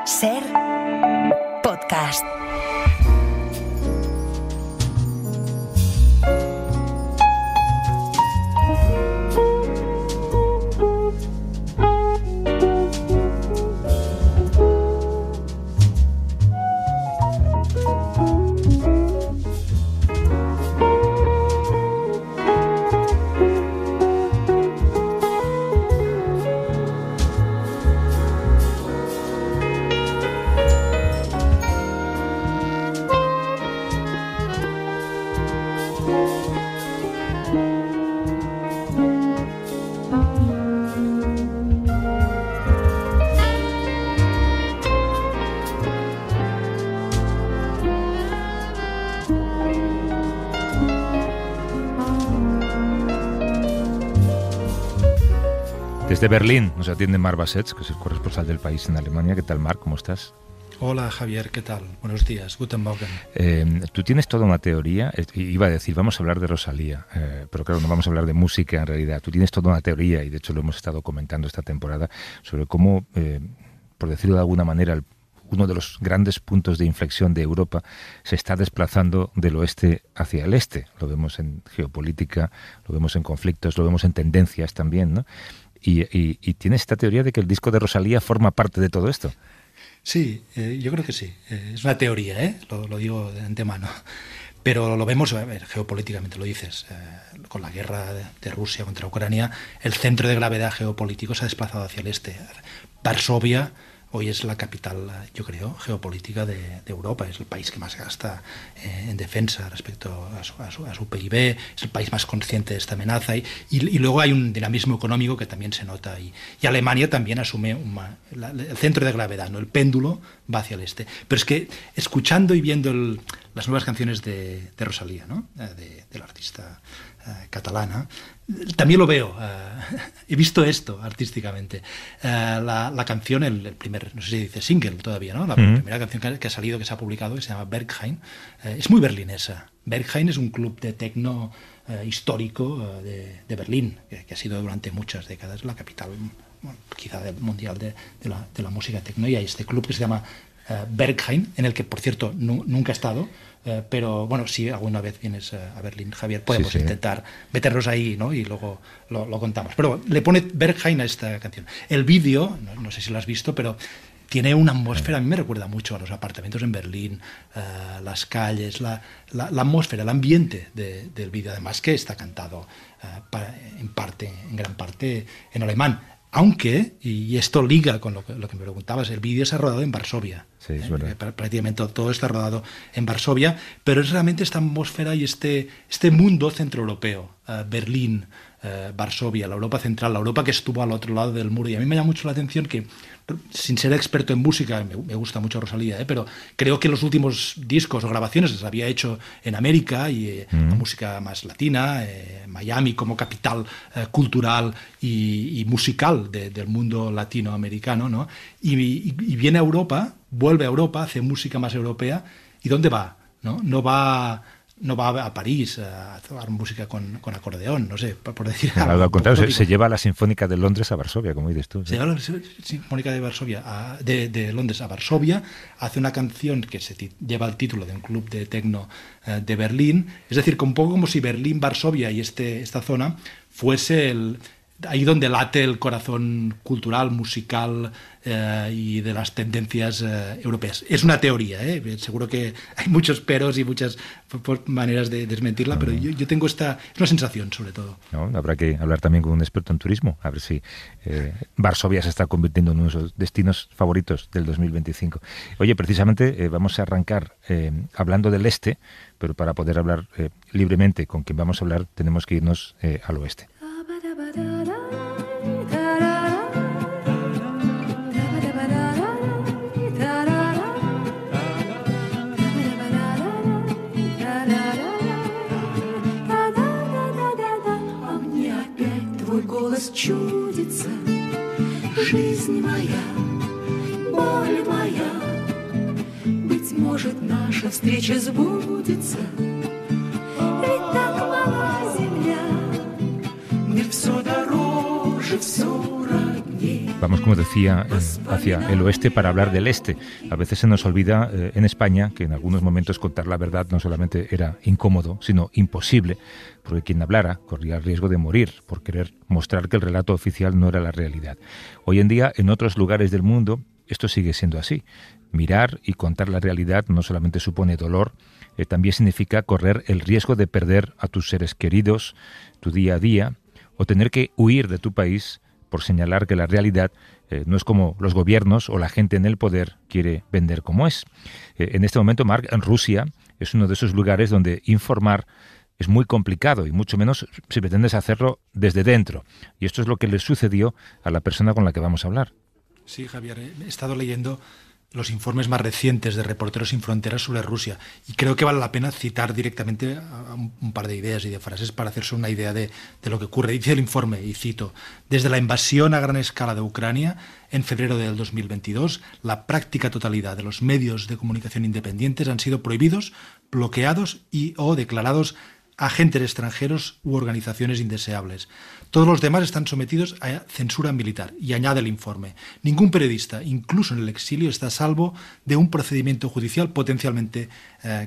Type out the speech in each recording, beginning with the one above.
Ser podcast. Desde Berlín nos atiende Marc Bassets, que es el corresponsal del País en Alemania. ¿Qué tal, Marc? ¿Cómo estás? Hola, Javier. ¿Qué tal? Buenos días. Guten Morgen. Tú tienes toda una teoría. Iba a decir, vamos a hablar de Rosalía, pero claro, no vamos a hablar de música en realidad. Tú tienes toda una teoría, y de hecho lo hemos estado comentando esta temporada, sobre cómo, por decirlo de alguna manera, uno de los grandes puntos de inflexión de Europa se está desplazando del oeste hacia el este. Lo vemos en geopolítica, lo vemos en conflictos, lo vemos en tendencias también, ¿no? Y tienes esta teoría de que el disco de Rosalía forma parte de todo esto. Sí, yo creo que sí. Es una teoría, lo digo de antemano. Pero lo vemos, a ver, geopolíticamente, lo dices, con la guerra de Rusia contra Ucrania, el centro de gravedad geopolítico se ha desplazado hacia el este. Varsovia hoy es la capital, yo creo, geopolítica de Europa. Es el país que más gasta en defensa respecto a su PIB. Es el país más consciente de esta amenaza. Y luego hay un dinamismo económico que también se nota. Y Alemania también asume el centro de gravedad, ¿no? El péndulo va hacia el este. Pero es que escuchando y viendo las nuevas canciones de Rosalía, ¿no? de la artista catalana, también lo veo. He visto esto artísticamente. La canción, el primer, no sé si dice single todavía, ¿no? La primera canción que ha salido, que se ha publicado, que se llama Berghain, es muy berlinesa. Berghain es un club de techno histórico de Berlín, que ha sido durante muchas décadas la capital, quizá mundial de la música techno. Y hay este club que se llama Berghain, en el que, por cierto, nunca he estado. Pero bueno, si alguna vez vienes a Berlín, Javier, podemos intentar meternos ahí, ¿no? Y luego lo contamos. Pero le pone Berghain a esta canción. El vídeo, no sé si lo has visto, pero tiene una atmósfera, a mí me recuerda mucho a los apartamentos en Berlín, las calles, la atmósfera, el ambiente del vídeo, además que está cantado en gran parte en alemán. Aunque, y esto liga con lo que me preguntabas, el vídeo se ha rodado en Varsovia. Sí, es verdad. Prácticamente todo está rodado en Varsovia, pero es realmente esta atmósfera y este mundo centroeuropeo, Berlín, Varsovia, la Europa central, la Europa que estuvo al otro lado del muro. Y a mí me llama mucho la atención que, sin ser experto en música, me gusta mucho Rosalía, pero creo que los últimos discos o grabaciones las había hecho en América y música más latina, Miami como capital cultural y musical del mundo latinoamericano, ¿no? Y viene a Europa, vuelve a Europa, hace música más europea. ¿Y dónde va? No va a París a hacer música con acordeón, no sé, por decir algo. Al contrario, se lleva a la Sinfónica de Londres a Varsovia, como dices tú. Se lleva a la Sinfónica de Varsovia de Londres a Varsovia, hace una canción que lleva el título de un club de techno de Berlín. Es decir, un poco como si Berlín, Varsovia y esta zona fuese ahí donde late el corazón cultural, musical y de las tendencias europeas. Es una teoría, seguro que hay muchos peros y muchas maneras de desmentirla, pero yo tengo es una sensación, sobre todo. No, habrá que hablar también con un experto en turismo, a ver si Varsovia se está convirtiendo en uno de los destinos favoritos del 2025. Oye, precisamente vamos a arrancar hablando del este, pero para poder hablar libremente con quien vamos a hablar tenemos que irnos al oeste. Чудится жизнь моя, боль моя. Быть может, наша встреча сбудется. Ведь так мала земля, мне все дороже, все родней. Vamos, como decía, hacia el oeste para hablar del este. A veces se nos olvida en España que en algunos momentos contar la verdad no solamente era incómodo, sino imposible, porque quien hablara corría el riesgo de morir por querer mostrar que el relato oficial no era la realidad. Hoy en día, en otros lugares del mundo, esto sigue siendo así. Mirar y contar la realidad no solamente supone dolor, también significa correr el riesgo de perder a tus seres queridos, tu día a día, o tener que huir de tu país por señalar que la realidad no es como los gobiernos o la gente en el poder quiere vender como es. En este momento, Marc, en Rusia es uno de esos lugares donde informar es muy complicado y mucho menos si pretendes hacerlo desde dentro. Y esto es lo que le sucedió a la persona con la que vamos a hablar. Sí, Javier, he estado leyendo los informes más recientes de Reporteros Sin Fronteras sobre Rusia y creo que vale la pena citar directamente a un par de ideas y de frases para hacerse una idea de lo que ocurre. Dice el informe, y cito: desde la invasión a gran escala de Ucrania en febrero del 2022, la práctica totalidad de los medios de comunicación independientes han sido prohibidos, bloqueados o declarados agentes extranjeros u organizaciones indeseables. Todos los demás están sometidos a censura militar. Y añade el informe: ningún periodista, incluso en el exilio, está a salvo de un procedimiento judicial potencialmente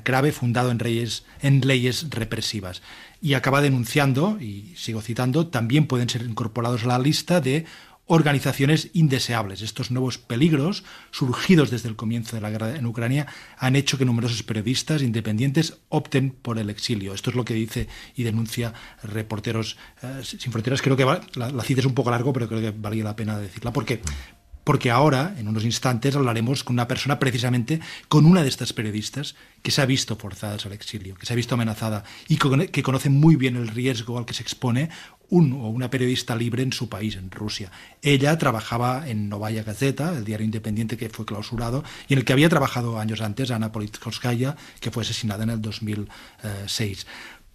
grave fundado en leyes represivas. Y acaba denunciando, y sigo citando, también pueden ser incorporados a la lista de organizaciones indeseables. Estos nuevos peligros, surgidos desde el comienzo de la guerra en Ucrania, han hecho que numerosos periodistas independientes opten por el exilio. Esto es lo que dice y denuncia Reporteros Sin Fronteras. Creo que la cita es un poco largo, pero creo que valía la pena decirla, porque ahora, en unos instantes, hablaremos con una persona, precisamente con una de estas periodistas que se ha visto forzada al exilio, que se ha visto amenazada y que conoce muy bien el riesgo al que se expone una periodista libre en su país, en Rusia. Ella trabajaba en Novaya Gazeta, el diario independiente que fue clausurado, y en el que había trabajado años antes Ana Politkovskaya, que fue asesinada en el 2006.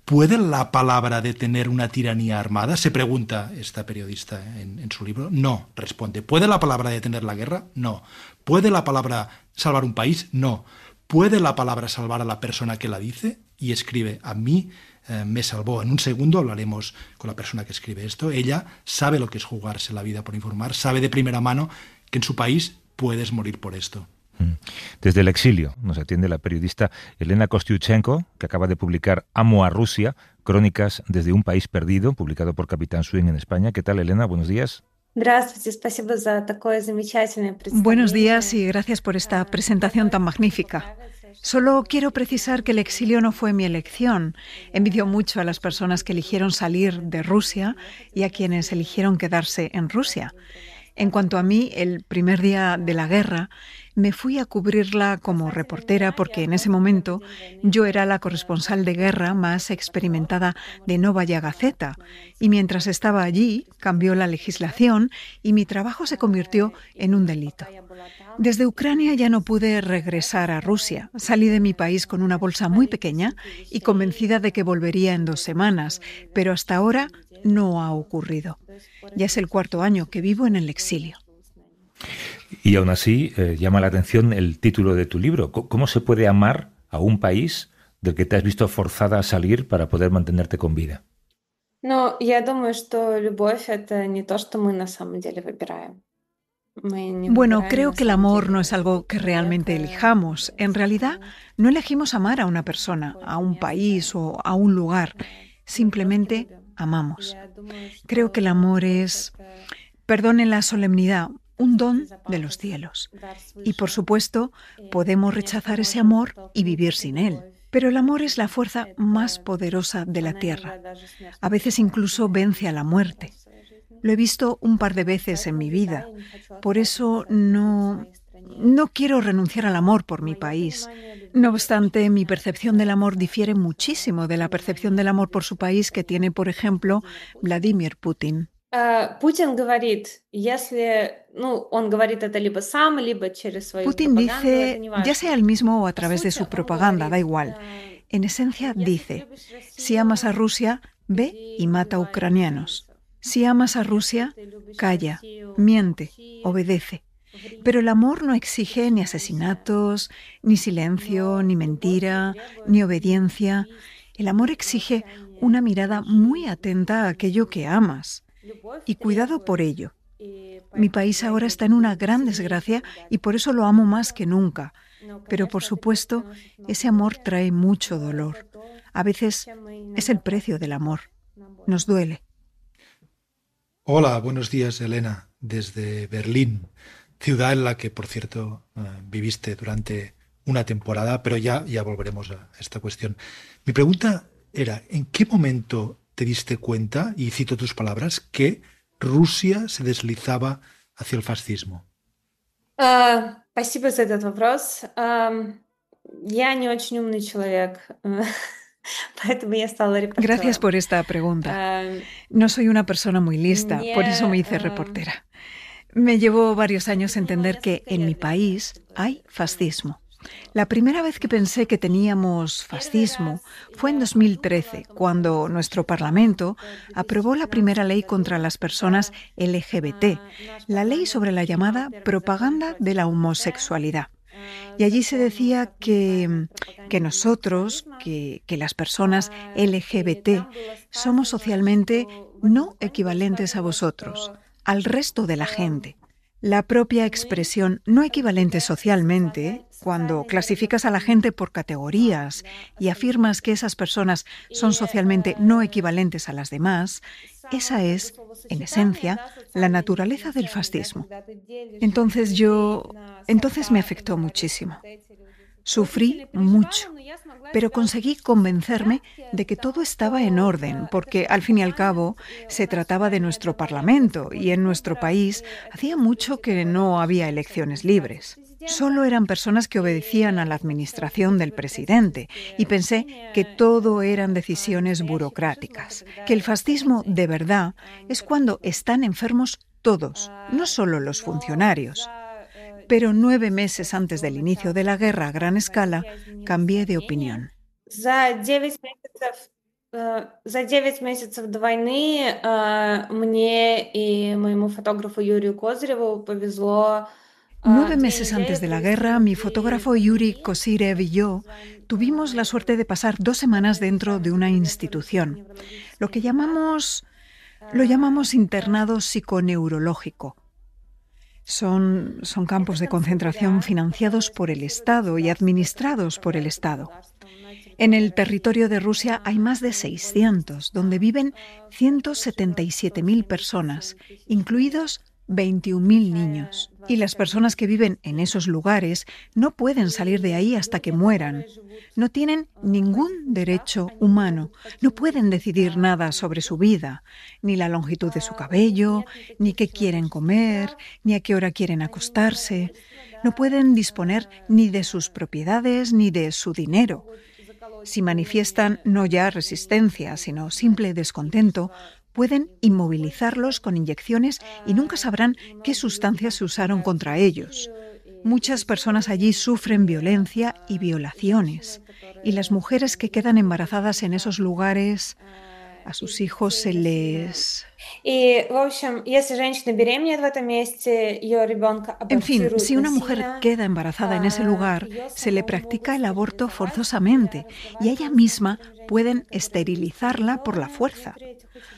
¿Puede la palabra detener una tiranía armada? Se pregunta esta periodista en su libro. No, responde. ¿Puede la palabra detener la guerra? No. ¿Puede la palabra salvar un país? No. ¿Puede la palabra salvar a la persona que la dice? Y escribe: a mí me salvó. En un segundo hablaremos con la persona que escribe esto. Ella sabe lo que es jugarse la vida por informar, sabe de primera mano que en su país puedes morir por esto. Desde el exilio nos atiende la periodista Elena Kostyuchenko, que acaba de publicar Amo a Rusia, crónicas desde un país perdido, publicado por Capitán Swing en España. ¿Qué tal, Elena? Buenos días. Buenos días y gracias por esta presentación tan magnífica. Solo quiero precisar que el exilio no fue mi elección. Envidio mucho a las personas que eligieron salir de Rusia y a quienes eligieron quedarse en Rusia. En cuanto a mí, el primer día de la guerra, me fui a cubrirla como reportera porque en ese momento yo era la corresponsal de guerra más experimentada de Novaya Gazeta y mientras estaba allí cambió la legislación y mi trabajo se convirtió en un delito. Desde Ucrania ya no pude regresar a Rusia. Salí de mi país con una bolsa muy pequeña y convencida de que volvería en 2 semanas, pero hasta ahora no ha ocurrido. Ya es el 4º año que vivo en el exilio. Y aún así llama la atención el título de tu libro. ¿Cómo se puede amar a un país del que te has visto forzada a salir para poder mantenerte con vida? Bueno, creo que el amor no es algo que realmente elijamos. En realidad, no elegimos amar a una persona, a un país o a un lugar. Simplemente amamos. Creo que el amor es, perdonen la solemnidad, un don de los cielos. Y por supuesto, podemos rechazar ese amor y vivir sin él. Pero el amor es la fuerza más poderosa de la tierra. A veces incluso vence a la muerte. Lo he visto un par de veces en mi vida. Por eso no quiero renunciar al amor por mi país. No obstante, mi percepción del amor difiere muchísimo de la percepción del amor por su país que tiene, por ejemplo, Vladimir Putin. Putin dice, ya sea él mismo o a través de su propaganda, da igual. En esencia dice, si amas a Rusia, ve y mata a ucranianos. Si amas a Rusia, calla, miente, obedece. Pero el amor no exige ni asesinatos, ni silencio, ni mentira, ni obediencia. El amor exige una mirada muy atenta a aquello que amas. Y cuidado por ello, Mi país ahora está en una gran desgracia y por eso lo amo más que nunca. Pero por supuesto, ese amor trae mucho dolor. A veces es el precio del amor. Nos duele. Hola, buenos días, Elena, desde Berlín, ciudad en la que, por cierto, viviste durante una temporada, pero ya volveremos a esta cuestión. Mi pregunta era, ¿en qué momento te diste cuenta, y cito tus palabras, que Rusia se deslizaba hacia el fascismo? Спасибо за этот вопрос. Я не очень умный человек, поэтому я стала Gracias репортером. por esta pregunta. Ам, No soy una persona muy lista, por eso me Мне hice reportera. Me llevó varios años entender que en mi país hay fascismo. La primera vez que pensé que teníamos fascismo fue en 2013, cuando nuestro Parlamento aprobó la primera ley contra las personas LGBT, la ley sobre la llamada propaganda de la homosexualidad. Y allí se decía que nosotros, que las personas LGBT, somos socialmente no equivalentes a vosotros, al resto de la gente. La propia expresión no equivalente socialmente, cuando clasificas a la gente por categorías y afirmas que esas personas son socialmente no equivalentes a las demás, esa es, en esencia, la naturaleza del fascismo. Entonces me afectó muchísimo. Sufrí mucho, pero conseguí convencerme de que todo estaba en orden, porque al fin y al cabo se trataba de nuestro Parlamento y en nuestro país hacía mucho que no había elecciones libres. Solo eran personas que obedecían a la administración del presidente y pensé que todo eran decisiones burocráticas, que el fascismo de verdad es cuando están enfermos todos, no solo los funcionarios. Pero 9 meses antes del inicio de la guerra a gran escala, cambié de opinión. За 9 месяцев до войны мне и моему фотографу Юрию Козыреву повезло. 9 meses antes de la guerra, mi fotógrafo Yuri Kozyrev y yo tuvimos la suerte de pasar 2 semanas dentro de una institución, lo llamamos internado psiconeurológico. Son campos de concentración financiados por el Estado y administrados por el Estado. En el territorio de Rusia hay más de 600, donde viven 177.000 personas, incluidos 21.000 niños. Y las personas que viven en esos lugares no pueden salir de ahí hasta que mueran. No tienen ningún derecho humano, no pueden decidir nada sobre su vida, ni la longitud de su cabello, ni qué quieren comer, ni a qué hora quieren acostarse. No pueden disponer ni de sus propiedades ni de su dinero. Si manifiestan no ya resistencia, sino simple descontento, pueden inmovilizarlos con inyecciones y nunca sabrán qué sustancias se usaron contra ellos. Muchas personas allí sufren violencia y violaciones, y las mujeres que quedan embarazadas en esos lugares, a sus hijos se les... En fin, si una mujer queda embarazada en ese lugar, se le practica el aborto forzosamente y ella misma pueden esterilizarla por la fuerza.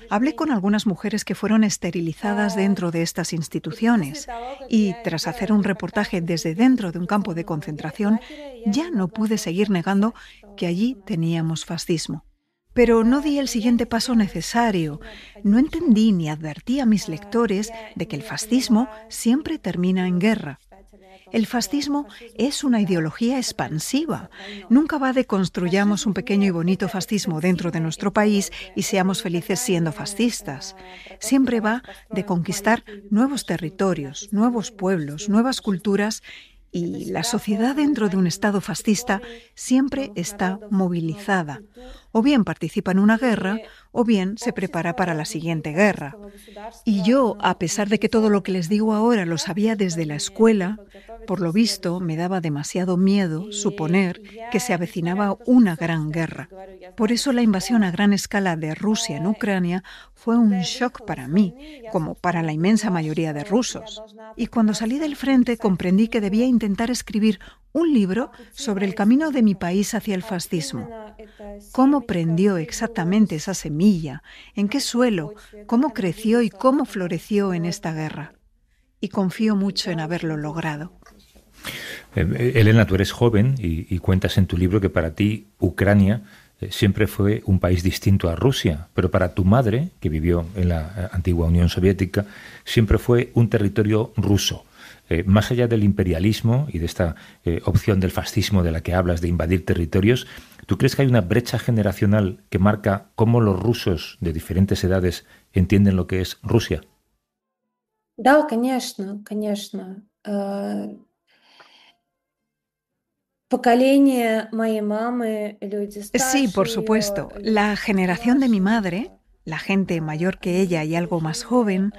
Hablé con algunas mujeres que fueron esterilizadas dentro de estas instituciones y, tras hacer un reportaje desde dentro de un campo de concentración, ya no pude seguir negando que allí teníamos fascismo. Pero no di el siguiente paso necesario. No entendí ni advertí a mis lectores de que el fascismo siempre termina en guerra. El fascismo es una ideología expansiva. Nunca va de construyamos un pequeño y bonito fascismo dentro de nuestro país y seamos felices siendo fascistas. Siempre va de conquistar nuevos territorios, nuevos pueblos, nuevas culturas. Y la sociedad dentro de un Estado fascista siempre está movilizada. O bien participa en una guerra, o bien se prepara para la siguiente guerra. Y yo, a pesar de que todo lo que les digo ahora lo sabía desde la escuela, por lo visto me daba demasiado miedo suponer que se avecinaba una gran guerra. Por eso la invasión a gran escala de Rusia en Ucrania fue un shock para mí, como para la inmensa mayoría de rusos. Y cuando salí del frente comprendí que debía intentar escribir un libro sobre el camino de mi país hacia el fascismo. Cómo prendió exactamente esa semilla, en qué suelo, cómo creció y cómo floreció en esta guerra. Y confío mucho en haberlo logrado. Elena, tú eres joven y cuentas en tu libro que para ti Ucrania siempre fue un país distinto a Rusia, pero para tu madre, que vivió en la antigua Unión Soviética, siempre fue un territorio ruso. Más allá del imperialismo y de esta opción del fascismo de la que hablas, de invadir territorios, ¿tú crees que hay una brecha generacional que marca cómo los rusos de diferentes edades entienden lo que es Rusia? Да, конечно, конечно. Поколение моей мамы, люди Sí, por старше supuesto. ее, La люди generación de mi помладше, madre, la gente mayor que ella y algo más они joven,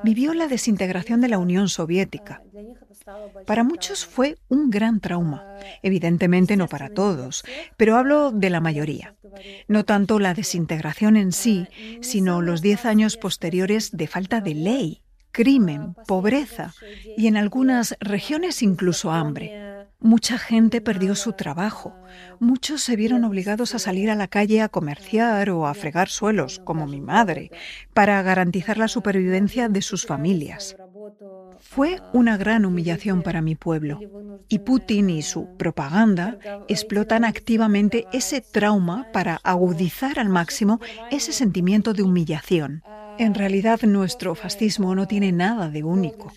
vivió la распад desintegración de la Unión Советского Soviética. Союза. Для них это стало Para большой muchos травмой. fue un gran trauma. Evidentemente no para Естественно, не для todos, всех. pero hablo de la Я mayoría. сейчас говорю No о tanto la большинстве. desintegración en sí, Не sino самые los 10 años опасные posteriores de falta de ley, последовавшие crimen, pobreza y en algunas regiones incluso hambre. Mucha gente perdió su trabajo. Muchos se vieron obligados a salir a la calle a comerciar o a fregar suelos, como mi madre, para garantizar la supervivencia de sus familias. Fue una gran humillación para mi pueblo, y Putin y su propaganda explotan activamente ese trauma para agudizar al máximo ese sentimiento de humillación. En realidad, nuestro fascismo no tiene nada de único.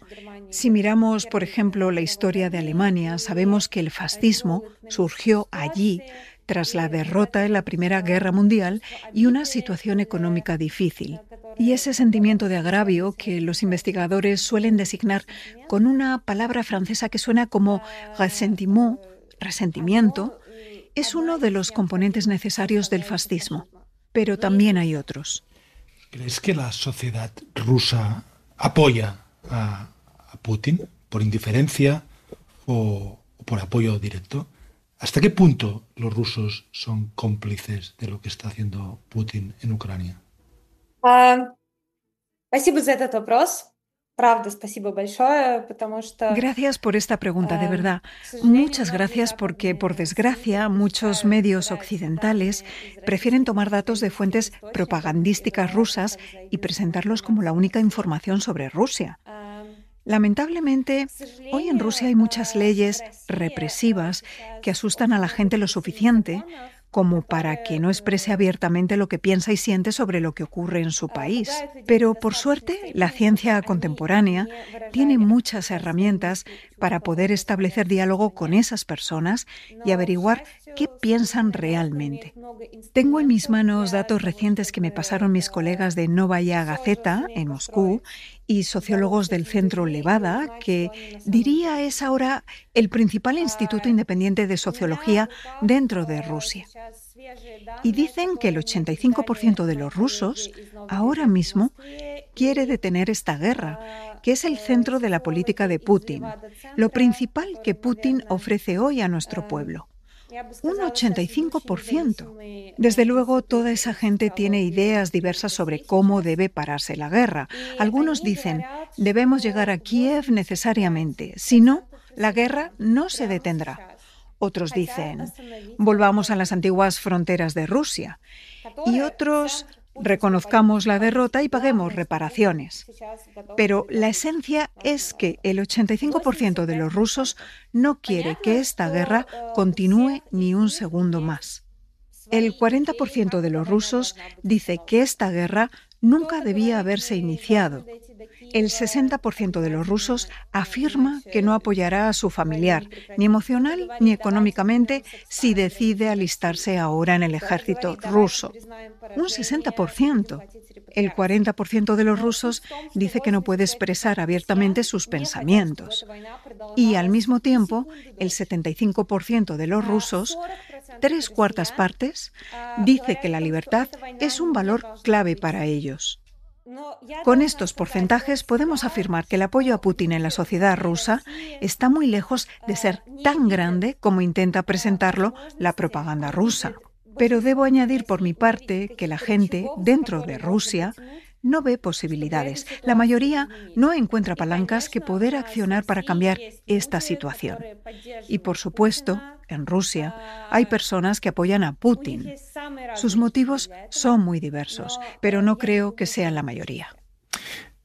Si miramos, por ejemplo, la historia de Alemania, sabemos que el fascismo surgió allí tras la derrota en la Primera Guerra Mundial y una situación económica difícil. Y ese sentimiento de agravio que los investigadores suelen designar con una palabra francesa que suena como ressentiment, resentimiento, es uno de los componentes necesarios del fascismo. Pero también hay otros. ¿Crees que la sociedad rusa apoya a Putin por indiferencia o por apoyo directo? ¿Hasta qué punto los rusos son cómplices de lo que está haciendo Putin en Ucrania? Спасибо за этот вопрос. Правда, спасибо большое, потому что, Gracias por esta pregunta, de verdad. к сожалению, Muchas многие gracias porque, por западные desgracia, СМИ muchos допускают medios собирать occidentales данные из prefieren tomar российских datos de fuentes источников propagandísticas и rusas выдавать как y за presentarlos como la única información sobre Rusia. Ам, Lamentablemente, к hoy en Rusia hay сожалению, muchas leyes в России, represivas que сейчас asustan a la очень gente много lo запрещенных suficiente законов, como para que no exprese abiertamente lo que piensa y siente sobre lo que ocurre en su país. пугают людей Pero, в por достаточной suerte, степени, la ciencia чтобы они contemporánea не выражали tiene muchas свои herramientas чувства para по poder поводу establecer этого diálogo con исследования. esas personas y Но, averiguar к qué счастью, piensan современная наука realmente. имеет много Tengo en mis инструментов manos для datos того, recientes que me pasaron mis чтобы colegas de Novaya все же Gazeta суметь en Moscú построить y диалог sociólogos с del этими Centro людьми и Levada, узнать, que что они на самом diría деле. es ahora el principal instituto А, independiente de У меня sociología в руках dentro de Rusia. сейчас свежие Y данные, dicen que el которые мне 85% передали de los мои rusos коллеги из Новой ahora газеты в mismo Москве quiere и detener esta guerra, que es el centro de la política de Putin, lo principal que Putin ofrece hoy a nuestro pueblo. Un 85%. Desde luego, toda esa gente tiene ideas diversas sobre cómo debe pararse la guerra. Algunos dicen, debemos llegar a Kiev necesariamente, si no, la guerra no se detendrá. Otros dicen, volvamos a las antiguas fronteras de Rusia. Y otros, reconozcamos la derrota y paguemos reparaciones. Pero la esencia es que el 85% de los rusos no quiere que esta guerra continúe ni un segundo más. El 40% de los rusos dice que esta guerra nunca debía haberse iniciado. El 60% de los rusos afirma que no apoyará a su familiar, ni emocional ni económicamente, si decide alistarse ahora en el ejército ruso. Un 60%. El 40% de los rusos dice que no puede expresar abiertamente sus pensamientos. Y al mismo tiempo, el 75% de los rusos, 3/4 partes, dice que la libertad es un valor clave para ellos. Con estos porcentajes podemos afirmar que el apoyo a Putin en la sociedad rusa está muy lejos de ser tan grande como intenta presentarlo la propaganda rusa. Pero debo añadir por mi parte que la gente dentro de Rusia no ve posibilidades. La mayoría no encuentra palancas que poder accionar para cambiar esta situación. Y por supuesto, en Rusia hay personas que apoyan a Putin. Sus motivos son muy diversos, pero no creo que sean la mayoría.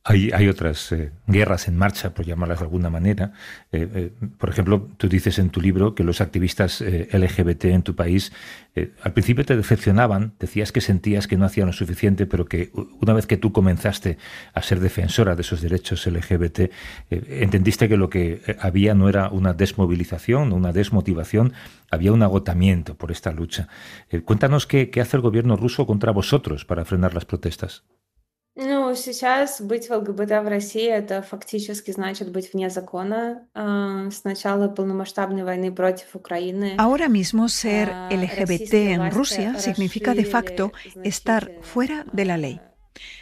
Hay otras guerras en marcha, por llamarlas de alguna manera. Por ejemplo, tú dices en tu libro que los activistas LGBT en tu país al principio te decepcionaban, decías que sentías que no hacían lo suficiente, pero que una vez que tú comenzaste a ser defensora de esos derechos LGBT, entendiste que lo que había no era una desmovilización, una desmotivación, había un agotamiento por esta lucha. Cuéntanos qué hace el gobierno ruso contra vosotros para frenar las protestas. Ну, сейчас быть в ЛГБТ в России это фактически значит быть вне закона. С начала полномасштабной войны против Украины Ahora mismo ser LGBT российские en власти Rusia significa de facto расширили estar значительно fuera de la ley.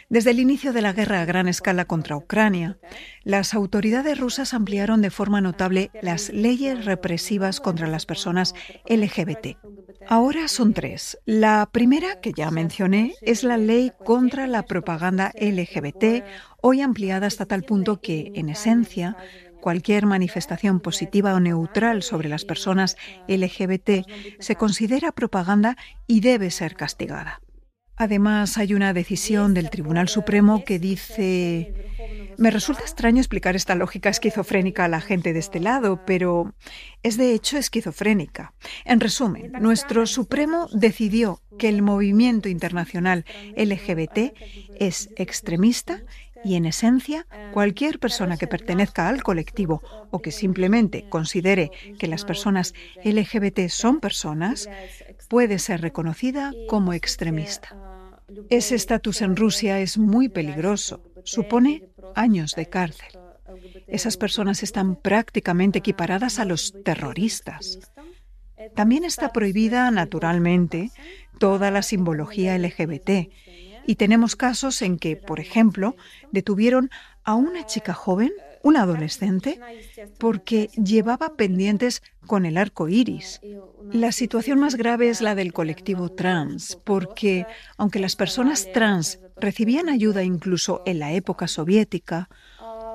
Desde el inicio de la guerra a gran escala contra Ucrania, las autoridades rusas ampliaron de forma notable las leyes represivas contra las personas LGBT. Ahora son 3. La primera, que ya mencioné, es la ley contra la propaganda LGBT, hoy ampliada hasta tal punto que, en esencia, cualquier manifestación positiva o neutral sobre las personas LGBT se considera propaganda y debe ser castigada. Además, hay una decisión del Tribunal Supremo que dice... Me resulta extraño explicar esta lógica esquizofrénica a la gente de este lado, pero es de hecho esquizofrénica. En resumen, nuestro Supremo decidió que el movimiento internacional LGBT es extremista y, en esencia, cualquier persona que pertenezca al colectivo o que simplemente considere que las personas LGBT son personas, puede ser reconocida como extremista. Ese estatus en Rusia es muy peligroso. Supone años de cárcel. Esas personas están prácticamente equiparadas a los terroristas. También está prohibida, naturalmente, toda la simbología LGBT. Y tenemos casos en que, por ejemplo, detuvieron a una chica joven, una adolescente, porque llevaba pendientes con el arco iris. La situación más grave es la del colectivo trans, porque aunque las personas trans recibían ayuda incluso en la época soviética,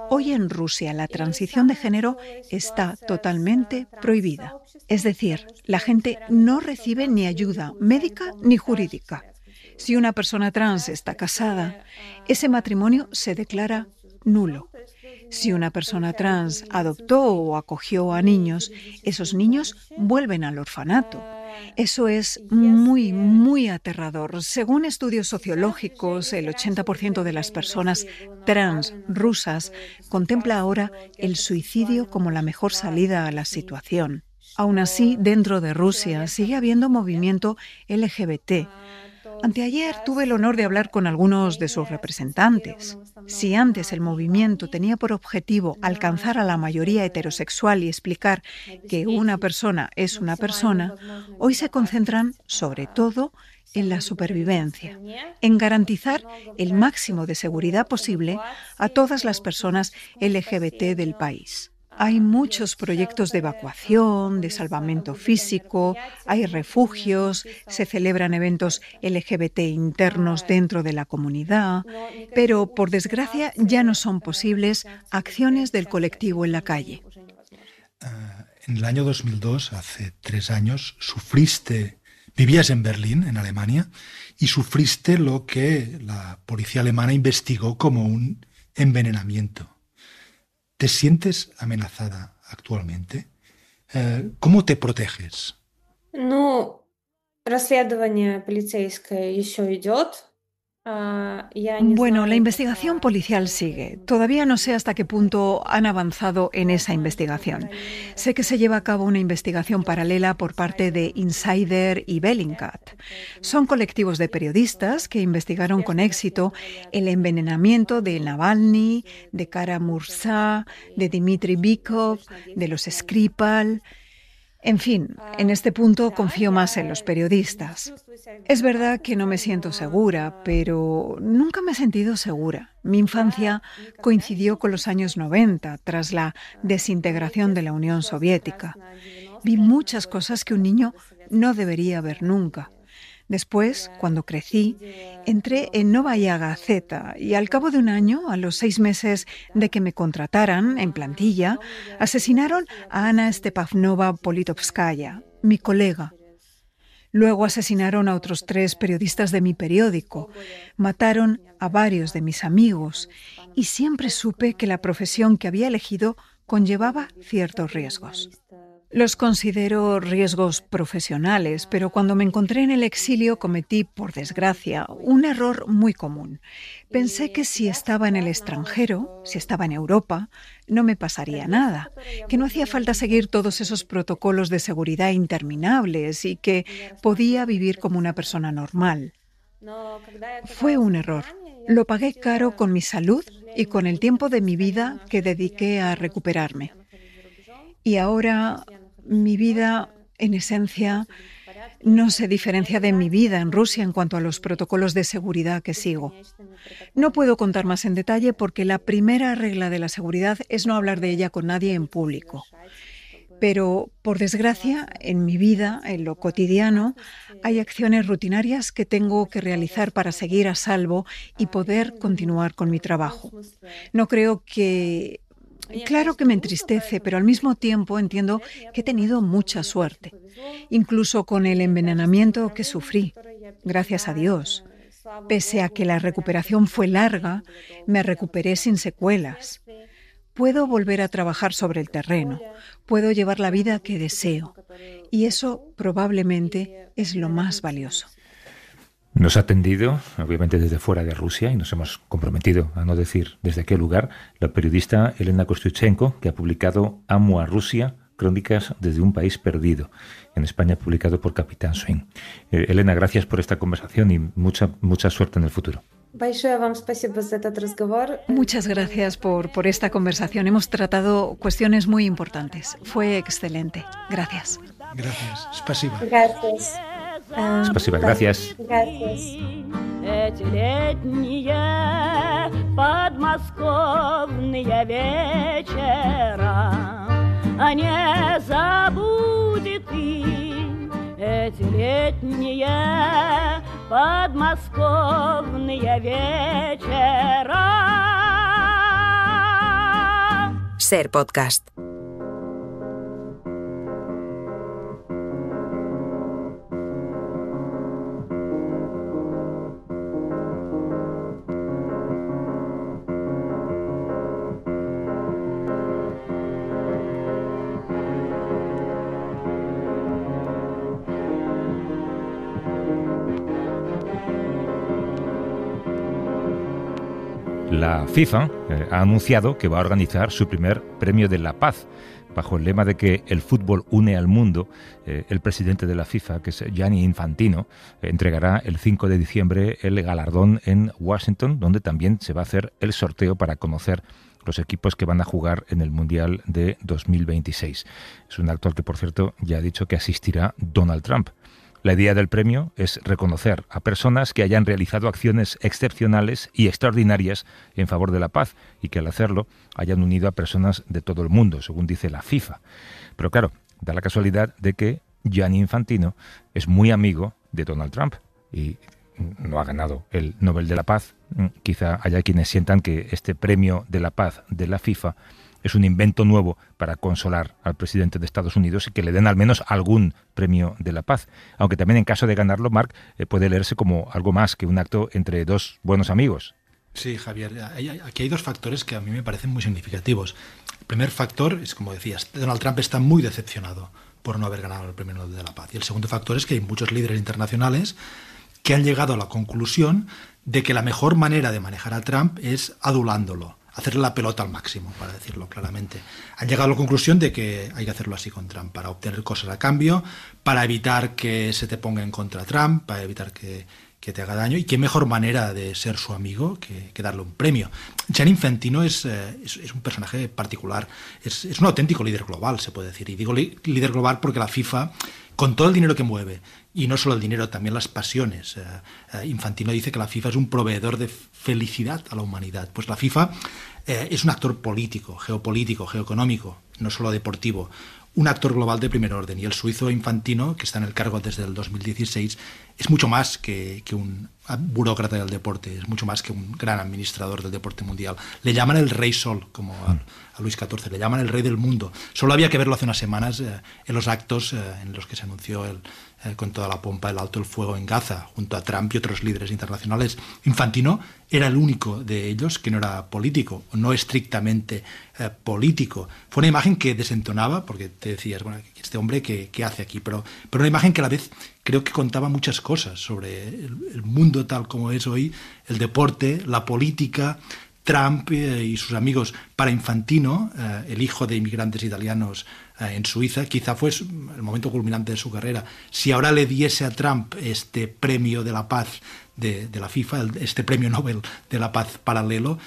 hoy en Rusia la transición de género está totalmente prohibida. Es decir, la gente no recibe ni ayuda médica ni jurídica. Si una persona trans está casada, ese matrimonio se declara nulo. Si una persona trans adoptó o acogió a niños, esos niños vuelven al orfanato. Eso es muy, muy aterrador. Según estudios sociológicos, el 80% de las personas trans rusas contempla ahora el suicidio como la mejor salida a la situación. Aún así, dentro de Rusia sigue habiendo movimiento LGBT. Anteayer tuve el honor de hablar con algunos de sus representantes. Si antes el movimiento tenía por objetivo alcanzar a la mayoría heterosexual y explicar que una persona es una persona, hoy se concentran sobre todo en la supervivencia, en garantizar el máximo de seguridad posible a todas las personas LGBT del país. Hay muchos proyectos de evacuación, de salvamento físico, hay refugios, se celebran eventos LGBT internos dentro de la comunidad, pero por desgracia ya no son posibles acciones del colectivo en la calle. En el año 2002, hace 3 años, vivías en Berlín, en Alemania, y sufriste lo que la policía alemana investigó como un envenenamiento. ¿Te sientes amenazada actualmente? ¿Cómo te proteges? Ну, расследование полицейское еще идет. Bueno, la investigación policial sigue. Todavía no sé hasta qué punto han avanzado en esa investigación. Sé que se lleva a cabo una investigación paralela por parte de Insider y Bellingcat. Son colectivos de periodistas que investigaron con éxito el envenenamiento de Navalny, de Kara-Murza, de Dmitry Bykov, de los Skripal. En fin, en este punto confío más en los periodistas. Es verdad que no me siento segura, pero nunca me he sentido segura. Mi infancia coincidió con los años 90, tras la desintegración de la Unión Soviética. Vi muchas cosas que un niño no debería ver nunca. Después, cuando crecí, entré en Novaya Gazeta y al cabo de un año, a los 6 meses de que me contrataran en plantilla, asesinaron a Ana Stepanova Politovskaya, mi colega. Luego asesinaron a otros 3 periodistas de mi periódico, mataron a varios de mis amigos y siempre supe que la profesión que había elegido conllevaba ciertos riesgos. Los considero riesgos profesionales, pero cuando me encontré en el exilio cometí, por desgracia, un error muy común. Pensé que si estaba en el extranjero, si estaba en Europa, no me pasaría nada, que no hacía falta seguir todos esos protocolos de seguridad interminables y que podía vivir como una persona normal. Fue un error. Lo pagué caro con mi salud y con el tiempo de mi vida que dediqué a recuperarme. Y ahora mi vida, en esencia, no se diferencia de mi vida en Rusia en cuanto a los protocolos de seguridad que sigo. No puedo contar más en detalle porque la primera regla de la seguridad es no hablar de ella con nadie en público. Pero, por desgracia, en mi vida, en lo cotidiano, hay acciones rutinarias que tengo que realizar para seguir a salvo y poder continuar con mi trabajo. No creo que... Claro que me entristece, pero al mismo tiempo entiendo que he tenido mucha suerte, incluso con el envenenamiento que sufrí, gracias a Dios. Pese a que la recuperación fue larga, me recuperé sin secuelas. Puedo volver a trabajar sobre el terreno, puedo llevar la vida que deseo, y eso probablemente es lo más valioso. Nos ha atendido, obviamente desde fuera de Rusia, y nos hemos comprometido a no decir desde qué lugar, la periodista Elena Kostyuchenko, que ha publicado Amo a Rusia, crónicas desde un país perdido, en España publicado por Capitán Swing. Elena, gracias por esta conversación y mucha suerte en el futuro. Muchas gracias por esta conversación. Hemos tratado cuestiones muy importantes. Fue excelente. Gracias. Gracias. Спасибо. Gracias. Спасибо, gracias. Эти летние подмосковные вечера не забудет и эти летние подмосковные вечера. Ser Podcast. La FIFA ha anunciado que va a organizar su primer Premio de la Paz. Bajo el lema de que el fútbol une al mundo, el presidente de la FIFA, que es Gianni Infantino, entregará el 5 de diciembre el galardón en Washington, donde también se va a hacer el sorteo para conocer los equipos que van a jugar en el Mundial de 2026. Es un acto al que, por cierto, ya ha dicho que asistirá Donald Trump. La idea del premio es reconocer a personas que hayan realizado acciones excepcionales y extraordinarias en favor de la paz y que al hacerlo hayan unido a personas de todo el mundo, según dice la FIFA. Pero claro, da la casualidad de que Gianni Infantino es muy amigo de Donald Trump y no ha ganado el Nobel de la Paz. Quizá haya quienes sientan que este premio de la paz de la FIFA es un invento nuevo para consolar al presidente de Estados Unidos y que le den al menos algún premio de la paz. Aunque también en caso de ganarlo, Marc, puede leerse como algo más que un acto entre dos buenos amigos. Sí, Javier, aquí hay dos factores que a mí me parecen muy significativos. El primer factor es, como decías, Donald Trump está muy decepcionado por no haber ganado el premio Nobel de la Paz. Y el segundo factor es que hay muchos líderes internacionales que han llegado a la conclusión de que la mejor manera de manejar a Trump es adulándolo, hacerle la pelota al máximo, para decirlo claramente. Han llegado a la conclusión de que hay que hacerlo así con Trump, para obtener cosas a cambio, para evitar que se te ponga en contra Trump, para evitar que te haga daño, y qué mejor manera de ser su amigo que darle un premio. Gianni Infantino es un personaje particular, es un auténtico líder global, se puede decir, y digo líder global porque la FIFA, con todo el dinero que mueve, y no solo el dinero, también las pasiones. Infantino dice que la FIFA es un proveedor de felicidad a la humanidad. Pues la FIFA es un actor político, geopolítico, geoeconómico, no solo deportivo. un actor global de primer orden. Y el suizo Infantino, que está en el cargo desde el 2016, es mucho más que un burócrata del deporte, es mucho más que un gran administrador del deporte mundial. Le llaman el Rey Sol, como a Luis XIV, le llaman el Rey del Mundo. Solo había que verlo hace unas semanas en los actos en los que se anunció con toda la pompa el alto el fuego en Gaza, junto a Trump y otros líderes internacionales. Infantino era el único de ellos que no era político, no estrictamente político. Fue una imagen que desentonaba, porque te decías, bueno, este hombre, ¿qué hace aquí? Pero una imagen que a la vez creo que contaba muchas cosas sobre el mundo tal como es hoy, el deporte, la política, Trump y sus amigos. Para Infantino, el hijo de inmigrantes italianos en Suiza, quizá fue el momento culminante de su carrera. Si ahora le diese a Trump este premio de la paz de la FIFA, este premio Nobel de la paz paralelo,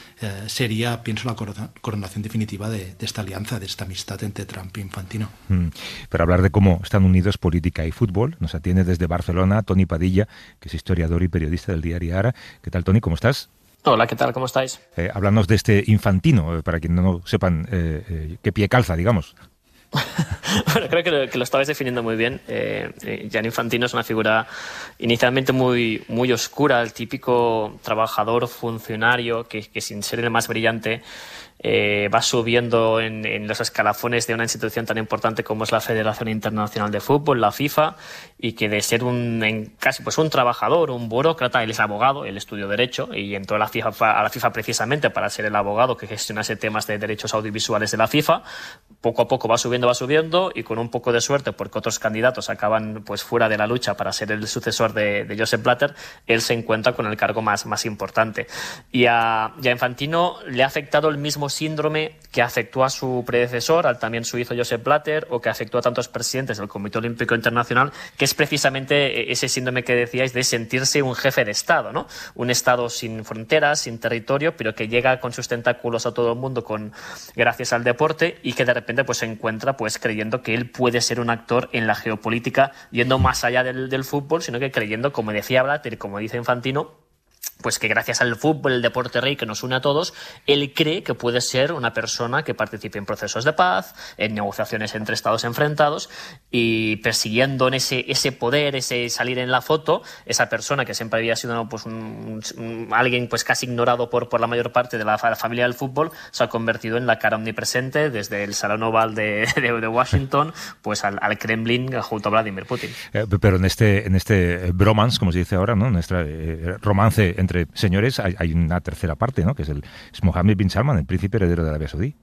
sería, pienso, la coronación definitiva de esta alianza, de esta amistad entre Trump y Infantino. Para hablar de cómo están unidos política y fútbol, nos atiende desde Barcelona Toni Padilla, que es historiador y periodista del diario Ara. ¿Qué tal, Toni? ¿Cómo estás? Hola, ¿qué tal? ¿Cómo estáis? Háblanos de este Infantino, para quienes no sepan qué pie calza, digamos. Bueno, creo que lo estabais definiendo muy bien. Gianni Infantino es una figura inicialmente muy, muy oscura, el típico trabajador, funcionario que sin ser el más brillante va subiendo en los escalafones de una institución tan importante como es la Federación Internacional de Fútbol, la FIFA, y que de ser casi un trabajador, un burócrata, él es abogado, él estudió Derecho y entró a la FIFA precisamente para ser el abogado que gestionase temas de derechos audiovisuales de la FIFA. Poco a poco va subiendo y con un poco de suerte, porque otros candidatos acaban fuera de la lucha para ser el sucesor de Josep Blatter, él se encuentra con el cargo más importante. Y a Infantino le ha afectado el mismo síndrome que afectó a su predecesor, al también suizo Josep Blatter, o que afectó a tantos presidentes del Comité Olímpico Internacional, que es precisamente ese síndrome que decíais de sentirse un jefe de Estado, ¿no? Un Estado sin fronteras, sin territorio, pero que llega con sus tentáculos a todo el mundo gracias al deporte, y que de repente se encuentra creyendo que él puede ser un actor en la geopolítica, yendo más allá del fútbol, sino que creyendo, como decía Blatter y como dice Infantino, que gracias al fútbol, el deporte rey que nos une a todos, él cree que puede ser una persona que participe en procesos de paz, en negociaciones entre estados enfrentados, y persiguiendo en ese poder, ese salir en la foto, esa persona que siempre había sido alguien casi ignorado por la mayor parte de la familia del fútbol, se ha convertido en la cara omnipresente desde el Salón Oval de Washington al Kremlin junto a Vladimir Putin. Pero en este bromance, como se dice ahora, ¿no? En este romance entre señores hay una tercera parte, ¿no? Que es Mohammed bin Salman, el príncipe heredero de Arabia Saudí.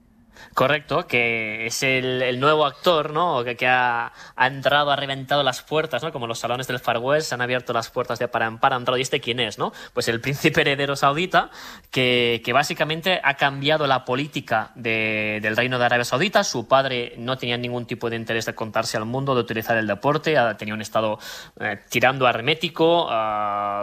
Correcto, que es el nuevo actor, ¿no? Que ha entrado, ha reventado las puertas, ¿no? Como los salones del Far West, se han abierto las puertas de par en par, ha entrado. ¿Y este quién es, no? Pues el príncipe heredero saudita, que básicamente ha cambiado la política del reino de Arabia Saudita. Su padre no tenía ningún tipo de interés de contarse al mundo, de utilizar el deporte, tenía un estado tirando a hermético,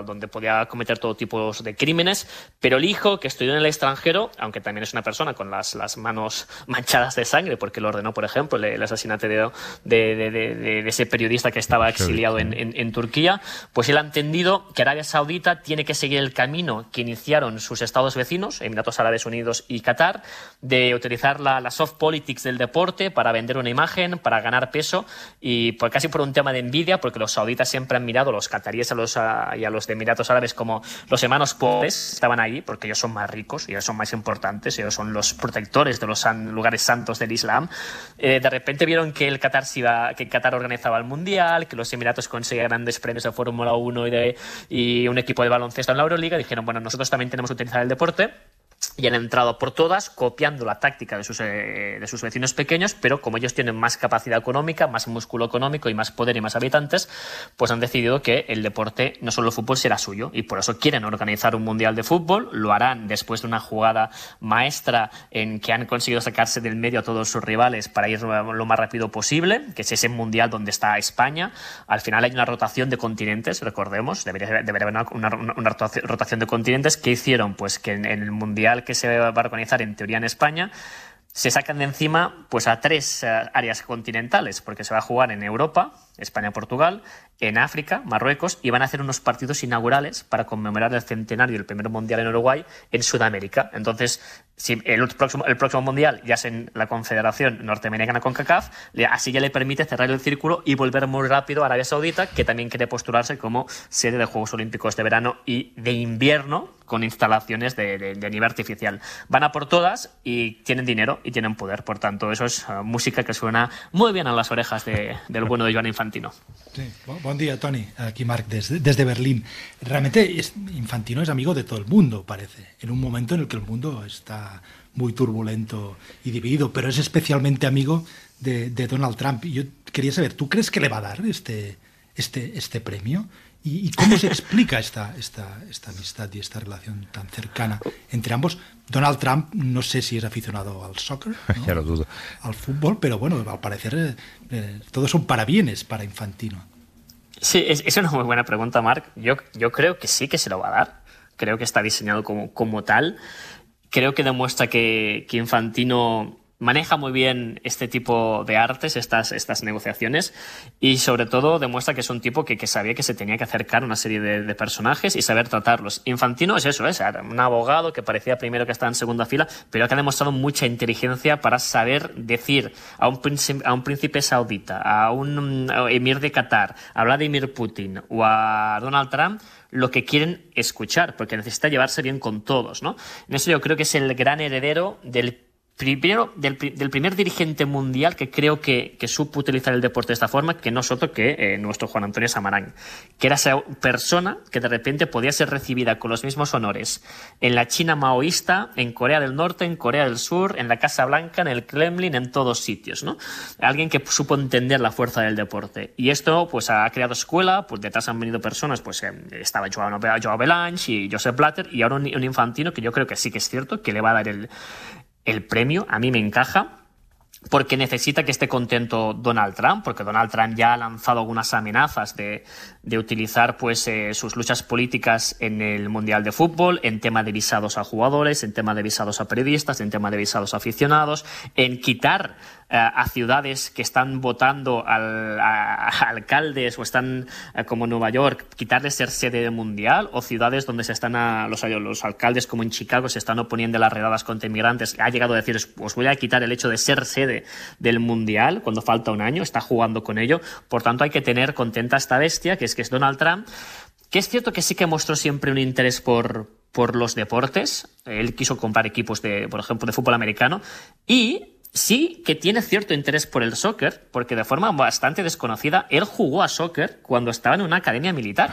donde podía cometer todo tipo de crímenes, pero el hijo, que estudió en el extranjero, aunque también es una persona con las manos manchadas de sangre, porque lo ordenó, por ejemplo, el asesinato de ese periodista que estaba exiliado en Turquía, pues él ha entendido que Arabia Saudita tiene que seguir el camino que iniciaron sus estados vecinos, Emiratos Árabes Unidos y Qatar, de utilizar la soft politics del deporte para vender una imagen, para ganar peso, y casi por un tema de envidia, porque los sauditas siempre han mirado a los cataríes y a los de Emiratos Árabes como los hermanos pobres, estaban ahí porque ellos son más ricos, ellos son más importantes, ellos son los protectores de los lugares santos del Islam. De repente vieron que Qatar organizaba el Mundial, que los Emiratos conseguían grandes premios de Fórmula 1 y un equipo de baloncesto en la Euroliga. Dijeron, bueno, nosotros también tenemos que utilizar el deporte. Y han entrado por todas, copiando la táctica de sus vecinos pequeños, pero como ellos tienen más capacidad económica, más músculo económico y más poder y más habitantes, pues han decidido que el deporte, no solo el fútbol, será suyo. Y por eso quieren organizar un mundial de fútbol. Lo harán después de una jugada maestra en que han conseguido sacarse del medio a todos sus rivales para ir lo más rápido posible, que es ese mundial donde está España. Al final hay una rotación de continentes, recordemos, debería haber una rotación de continentes. ¿Qué hicieron? Pues que en el mundial que se va a organizar en teoría en España se sacan de encima a 3 áreas continentales, porque se va a jugar en Europa, España-Portugal, en África, Marruecos, y van a hacer unos partidos inaugurales para conmemorar el centenario del primer Mundial en Uruguay en Sudamérica. Entonces, si el próximo Mundial ya es en la Confederación Norteamericana CONCACAF, así ya le permite cerrar el círculo y volver muy rápido a Arabia Saudita, que también quiere postularse como sede de Juegos Olímpicos de verano y de invierno, con instalaciones de nieve artificial. Van a por todas y tienen dinero y tienen poder. Por tanto, eso es música que suena muy bien a las orejas del bueno de Joan Infantino. Sí. Buen día, Toni. Aquí Marc, desde Berlín. Realmente Infantino es amigo de todo el mundo, parece, en un momento en el que el mundo está muy turbulento y dividido, pero es especialmente amigo de Donald Trump. Y yo quería saber, ¿tú crees que le va a dar este premio? ¿Y cómo se explica esta amistad y esta relación tan cercana entre ambos? Donald Trump, no sé si es aficionado al soccer, ¿no? Ya lo dudo. Al fútbol, pero bueno, al parecer todos son parabienes para Infantino. Sí, es una muy buena pregunta, Marc. Yo creo que sí que se lo va a dar. Creo que está diseñado como tal. Creo que demuestra que Infantino maneja muy bien este tipo de artes, estas negociaciones, y sobre todo demuestra que es un tipo que sabía que se tenía que acercar a una serie de personajes y saber tratarlos. Infantino es eso, es un abogado que parecía primero que estaba en segunda fila, pero que ha demostrado mucha inteligencia para saber decir a un príncipe saudita, a un emir de Qatar, a Vladimir Putin o a Donald Trump lo que quieren escuchar, porque necesita llevarse bien con todos, ¿no? En eso yo creo que es el gran heredero del primer dirigente mundial que creo que supo utilizar el deporte de esta forma, que no es otro que nuestro Juan Antonio Samaranch, que era esa persona que de repente podía ser recibida con los mismos honores en la China maoísta, en Corea del Norte, en Corea del Sur, en la Casa Blanca, en el Kremlin, en todos sitios, ¿no? Alguien que supo entender la fuerza del deporte. Y esto pues ha creado escuela, pues detrás han venido personas, pues estaba Joao Belange y Josep Blatter, y ahora un Infantino que yo creo que sí que es cierto que le va a dar el premio. A mí me encaja porque necesita que esté contento Donald Trump, porque Donald Trump ya ha lanzado algunas amenazas de utilizar pues sus luchas políticas en el Mundial de Fútbol, en tema de visados a jugadores, en tema de visados a periodistas, en tema de visados a aficionados, en quitar a ciudades que están votando a alcaldes o están como Nueva York, quitarles ser sede del Mundial, o ciudades donde se están los alcaldes como en Chicago se están oponiendo a las redadas contra inmigrantes. Ha llegado a decir, os voy a quitar el hecho de ser sede del Mundial cuando falta un año, está jugando con ello. Por tanto, hay que tener contenta a esta bestia, que es Donald Trump, que es cierto que sí que mostró siempre un interés por los deportes. Él quiso comprar equipos por ejemplo, de fútbol americano, y sí que tiene cierto interés por el soccer, porque de forma bastante desconocida, él jugó a soccer cuando estaba en una academia militar.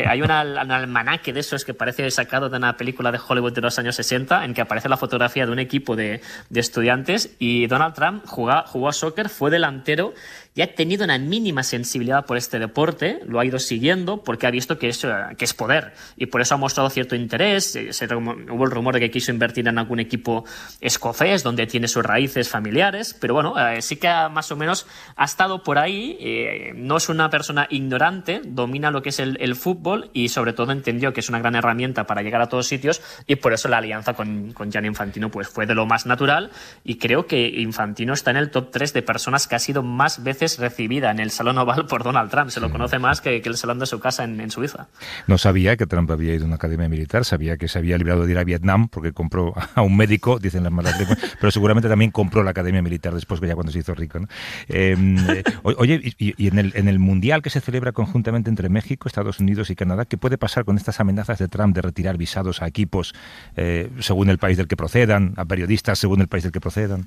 Hay un almanaque de esos que parece sacado de una película de Hollywood de los años 60, en que aparece la fotografía de un equipo de estudiantes, y Donald Trump jugó a soccer, fue delantero, y ha tenido una mínima sensibilidad por este deporte, lo ha ido siguiendo porque ha visto que es poder, y por eso ha mostrado cierto interés. Hubo el rumor de que quiso invertir en algún equipo escocés donde tiene sus raíces familiares, pero bueno, sí que más o menos ha estado por ahí. No es una persona ignorante, domina lo que es el fútbol, y sobre todo entendió que es una gran herramienta para llegar a todos sitios, y por eso la alianza con Gianni Infantino pues fue de lo más natural, y creo que Infantino está en el top 3 de personas que ha sido más veces recibida en el Salón Oval por Donald Trump. Se lo conoce más que el salón de su casa en Suiza. No sabía que Trump había ido a una academia militar, sabía que se había librado de ir a Vietnam porque compró a un médico, dicen las malas lenguas, pero seguramente también compró la academia militar después, que ya cuando se hizo rico, ¿no? Oye, y en el Mundial que se celebra conjuntamente entre México, Estados Unidos y Canadá, ¿qué puede pasar con estas amenazas de Trump de retirar visados a equipos según el país del que procedan, a periodistas según el país del que procedan?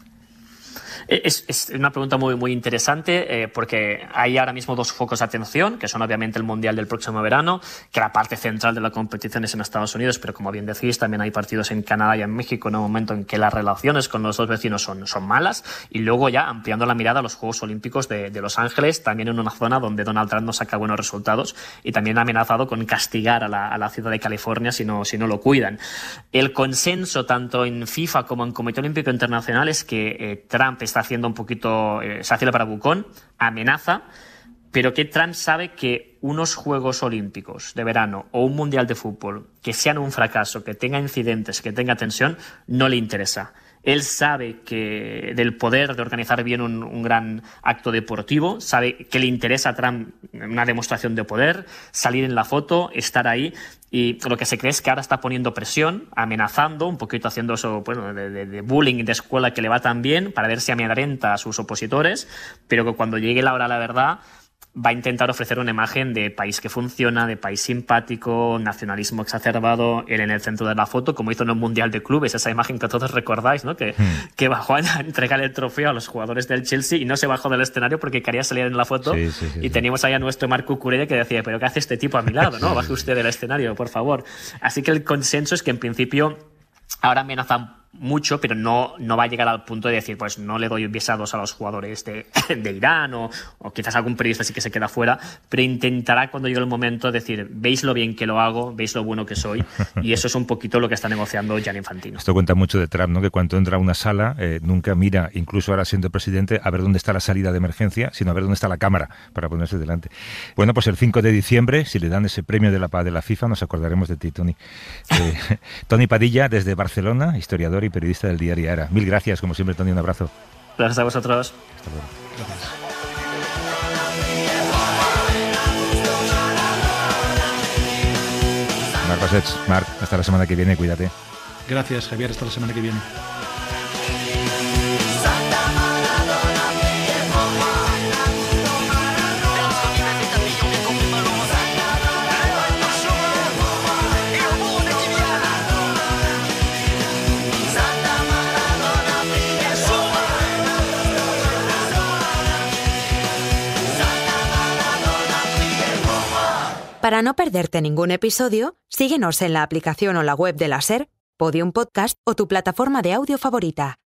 Es una pregunta muy, muy interesante, porque hay ahora mismo dos focos de atención, que son obviamente el Mundial del próximo verano, que la parte central de la competición es en Estados Unidos, pero como bien decís, también hay partidos en Canadá y en México en un momento en que las relaciones con los dos vecinos son malas, y luego ya ampliando la mirada a los Juegos Olímpicos de Los Ángeles, también en una zona donde Donald Trump no saca buenos resultados, y también ha amenazado con castigar a la ciudad de California si no lo cuidan. El consenso tanto en FIFA como en Comité Olímpico Internacional es que Trump está haciendo un poquito, se hace el bravucón, amenaza, pero que Trump sabe que unos Juegos Olímpicos de verano o un Mundial de fútbol que sean un fracaso, que tenga incidentes, que tenga tensión, no le interesa. Él sabe que del poder de organizar bien un gran acto deportivo, sabe que le interesa a Trump una demostración de poder, salir en la foto, estar ahí, y lo que se cree es que ahora está poniendo presión, amenazando, un poquito haciendo eso, bueno, de bullying de escuela que le va tan bien, para ver si amedrenta a sus opositores, pero que cuando llegue la hora de la verdad va a intentar ofrecer una imagen de país que funciona, de país simpático, nacionalismo exacerbado, él en el centro de la foto, como hizo en el Mundial de Clubes, esa imagen que todos recordáis, ¿no? Que bajó a entregar el trofeo a los jugadores del Chelsea y no se bajó del escenario porque quería salir en la foto. Sí. Teníamos ahí a nuestro Marco Cucurella que decía, ¿pero qué hace este tipo a mi lado? ¿No? Baje usted del escenario, por favor. Así que el consenso es que en principio ahora amenazan mucho, pero no va a llegar al punto de decir, pues no le doy visados a los jugadores de Irán o quizás algún periodista sí que se queda fuera, pero intentará cuando llegue el momento decir, veis lo bien que lo hago, veis lo bueno que soy, y eso es un poquito lo que está negociando Gianni Infantino. Esto cuenta mucho de Trump, ¿no? Que cuando entra a una sala nunca mira, incluso ahora siendo presidente, a ver dónde está la salida de emergencia, sino a ver dónde está la cámara para ponerse delante. Bueno, pues el 5 de diciembre, si le dan ese premio de la paz de la FIFA, nos acordaremos de ti, Toni. Toni Padilla, desde Barcelona, historiador y periodista del diario Ara. Mil gracias, como siempre, Toni, un abrazo. Gracias a vosotros. Hasta luego. Gracias. Marc Bassets, Marc, hasta la semana que viene, cuídate. Gracias, Javier, hasta la semana que viene. Para no perderte ningún episodio, síguenos en la aplicación o la web de la SER, Podium Podcast o tu plataforma de audio favorita.